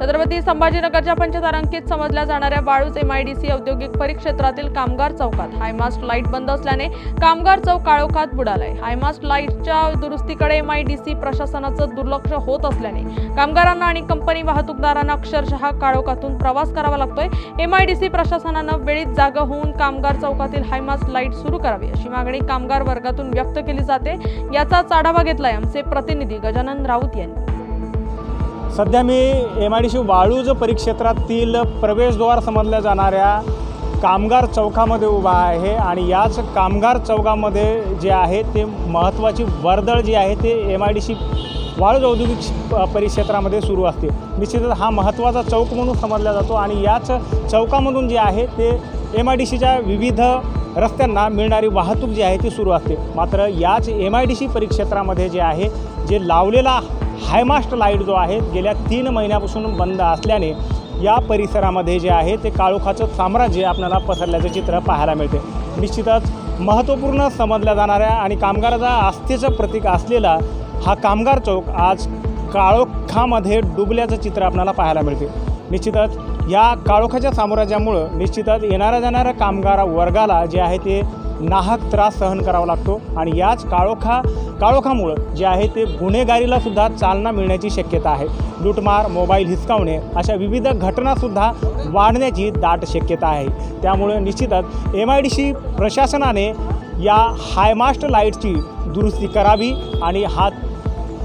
छत्रपती संभाजीनगरच्या पंचतारांकित समजल्या जाणाऱ्या वाळूज MIDC औद्योगिक परिक्षेत्रातील कामगार चौकात हायमास्ट लाईट बंद असल्याने कामगार चौक काळोखात बुडालाय। हायमास्ट लाईटच्या दुरुस्तीकडे MIDC प्रशासनाचं दुर्लक्ष होत असल्याने कामगारांना आणि कंपनी वाहतूकदारांना अक्षरशः काळोखातून प्रवास करावा लागतोय। MIDC प्रशासनानं वेळीच जागा होऊन कामगार चौकातील हायमास्ट लाईट सुरू करावी अशी मागणी कामगार वर्गातून व्यक्त केली जाते। याचाच आढावा घेतलाय आमचे प्रतिनिधी गजानन राऊत यांनी। सध्या मी MIDC वाळूज परिक्षेत्रातील प्रवेशद्वार समजल्या जाणाऱ्या कामगार चौकामध्ये उभा आहे आणि याच कामगार चौकामध्ये जे आहे ते महत्त्वाची वर्दळ जी आहे ते MIDC वाळूज औद्योगिक परिक्षेत्रामध्ये सुरू असते। निश्चितच हा महत्त्वाचा चौक म्हणून समजला जातो आणि याच चौकामधून जे आहे ते MIDCच्या विविध रस्त्यांना मिळणारी वाहतूक जी आहे ती सुरू असते। मात्र याच MIDC परिक्षेत्रामध्ये जे आहे जे लावलेला हायमास्ट लाईट जो आहे गेल्या 3 महिन्यापासून बंद असल्याने या परिसरामध्ये जे आहे ते काळोखाचं साम्राज्य आपल्याला पसरल्याचं चित्र पाहायला मिळते। निश्चितच महत्त्वपूर्ण समजल्या जाणाऱ्या आणि कामगाराचा आस्थेचं प्रतीक असलेला हा कामगार चौक आज काळोखामध्ये डुबल्याचं चित्र आपल्याला पाहायला मिळते। निश्चितच या काळोखाच्या साम्राज्यामुळं निश्चितच येणाऱ्या जाणाऱ्या कामगार वर्गाला जे आहे ते नाहक त्रास सहन करावा लागतो आणि याच काळोखामुळं जे आहे ते गुन्हेगारीला सुद्धा चालना मिळण्याची शक्यता आहे। लूटमार, मोबाईल हिसकावणे अशा विविध घटनासुद्धा वाढण्याची दाट शक्यता आहे। त्यामुळे निश्चितच MIDC प्रशासनाने या हायमास्ट लाईटची दुरुस्ती करावी आणि हा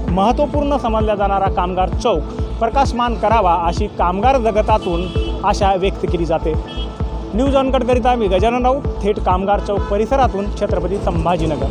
महत्त्वपूर्ण समजला जाणारा कामगार चौक प्रकाशमान करावा अशी कामगार जगतातून आशा व्यक्त केली जाते। न्यूज ऑनकटकरिता मी गजानन राऊत, थेट कामगार चौक परिसरातून, छत्रपती संभाजीनगर।